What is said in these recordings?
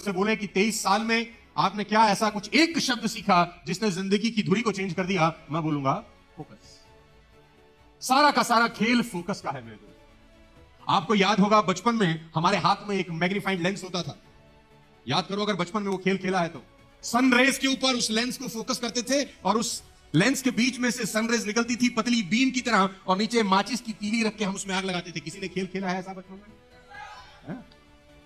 से बोले कि 23 साल में आपने क्या ऐसा कुछ एक शब्द सीखा जिसने जिंदगी की धुरी को चेंज कर दिया, मैं बोलूंगा फोकस। सारा का सारा खेल फोकस का है मेरे दोस्त। आपको याद होगा बचपन में हमारे हाथ में एक मैग्नीफाइंग लेंस होता था। याद करो अगर बचपन में वो खेल खेला है तो सनरेज के ऊपर उस लेंस को फोकस करते थे और उस लेंस के बीच में से सनरेज निकलती थी पतली बीन की तरह और नीचे माचिस की तीली रख के हम उसमें आग लगाते थे। किसी ने खेल खेला है ऐसा बचपन में?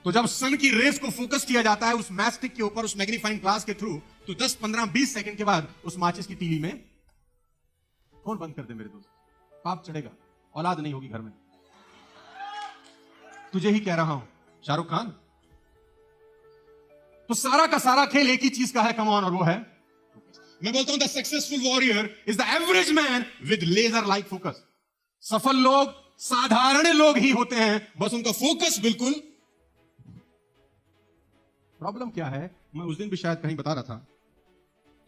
तो जब सन की रेस को फोकस किया जाता है उस मैस्टिक के ऊपर उस मैग्नीफाइंग ग्लास के थ्रू, तो 10 15 20 सेकंड के बाद उस माचिस की तीली में कौन बंद कर दे मेरे दोस्त? पाप चढ़ेगा, औलाद नहीं होगी घर में। तुझे ही कह रहा हूं शाहरुख खान। तो सारा का सारा खेल एक ही चीज का है, कम ऑन, और वो है मैं बोलता हूं the successful warrior is the average man with laser like focus. सफल लोग साधारण लोग ही होते हैं, बस उनका फोकस बिल्कुल। प्रॉब्लम क्या है, मैं उस दिन भी शायद कहीं बता रहा था,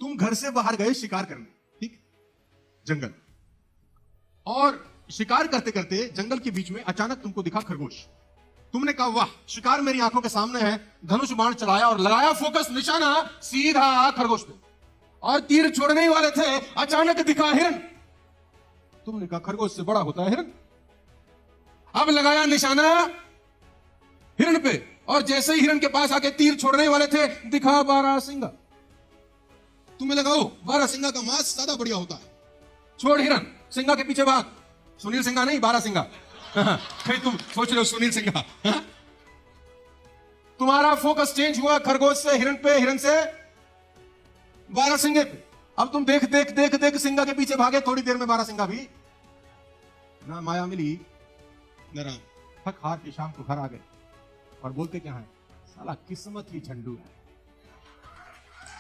तुम घर से बाहर गए शिकार करने, ठीक, जंगल, और शिकार करते करते जंगल के बीच में अचानक तुमको दिखा खरगोश। तुमने कहा वाह, शिकार मेरी आंखों के सामने है, धनुष बाण चलाया और लगाया फोकस, निशाना सीधा खरगोश पे, और तीर छोड़ने ही वाले थे, अचानक दिखा हिरन। तुमने कहा खरगोश से बड़ा होता है हिरन। अब लगाया निशाना हिरन पे, और जैसे ही हिरन के पास आके तीर छोड़ने वाले थे, दिखा बारहसिंगा। तुम्हें लगाओ बारहसिंगा का मांस ज्यादा बढ़िया होता है, छोड़ हिरन, सिंगा के पीछे भाग। सुनील सिंगा नहीं, बारहसिंगा। कहीं तुम सोच रहे हो सुनील सिंगा। तुम्हारा फोकस चेंज हुआ खरगोश से हिरन पे, हिरन से बारहसिंगे पे। अब तुम देख देख देख देख सिंगा के पीछे भागे, थोड़ी देर में बारहसिंगा भी ना माया मिली न राम। थक हार के शाम को घर आ गए और बोलते क्या है, साला किस्मत ही झंडू है,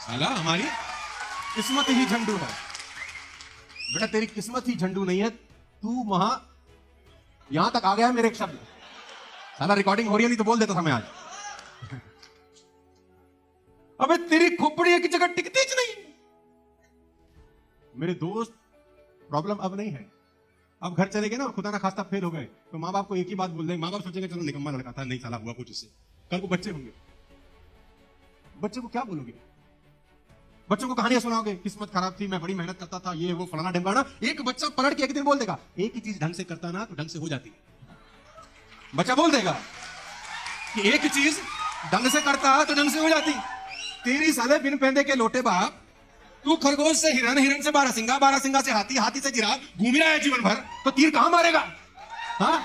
साला हमारी किस्मत ही झंडू है। बेटा तेरी किस्मत ही झंडू नहीं है, तू वहां यहां तक आ गया है मेरे एक शब्द। साला रिकॉर्डिंग हो रही है, नहीं तो बोल देता था मैं आज। अबे तेरी खोपड़ी एक जगह टिकती ज नहीं। मेरे दोस्त प्रॉब्लम अब नहीं है, अब घर चले गए ना और खुदा ना खास्ता फेल हो गए, तो माँ बाप को एक ही बात बोल देंगे। माँ बाप सोचेंगे चलो निकम्मा लड़का था, नहीं साला हुआ कुछ इससे। कल को बच्चे होंगे, बच्चे को क्या बोलोगे? बच्चों को कहानियां सुनाओगे, किस्मत खराब थी, मैं बड़ी मेहनत करता था, ये वो फलाना ढिमकाना। एक बच्चा पलट के एक दिन बोल देगा, एक ही चीज ढंग से करता ना तो ढंग से हो जाती। बच्चा बोल देगा कि एक चीज ढंग से करता तो ढंग से हो जाती। तेरी साले बिन पहने के लोटे बाप, तू खरगोश से हिरन, हिरन से बारहसिंगा, बारहसिंगा से हाथी, हाथी से जिराफ घूम रहा है जीवन भर, तो तीर कहां मारेगा? हाँ,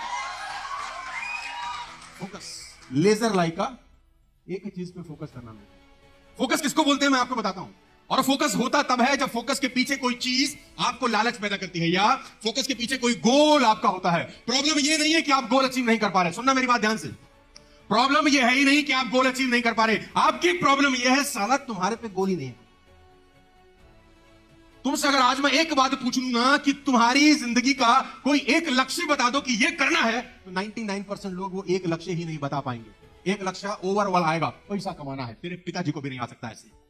फोकस, लेजर लाइक का एक ही चीज पे फोकस करना। फोकस किसको बोलते हैं मैं आपको बताता हूं। और फोकस होता तब है जब फोकस के पीछे कोई चीज आपको लालच पैदा करती है, या फोकस के पीछे कोई गोल आपका होता है। प्रॉब्लम ये नहीं है कि आप गोल अचीव नहीं कर पा रहे, सुनना मेरी बात ध्यान से। प्रॉब्लम ये है ही नहीं कि आप गोल अचीव नहीं कर पा रहे, आपकी प्रॉब्लम यह है साला तुम्हारे पे गोल ही नहीं है। तुमसे अगर आज मैं एक बात पूछ लूं ना कि तुम्हारी जिंदगी का कोई एक लक्ष्य बता दो कि ये करना है, तो 99% लोग वो एक लक्ष्य ही नहीं बता पाएंगे। एक लक्ष्य ओवरऑल आएगा, पैसा कमाना है, तेरे पिताजी को भी नहीं आ सकता ऐसे।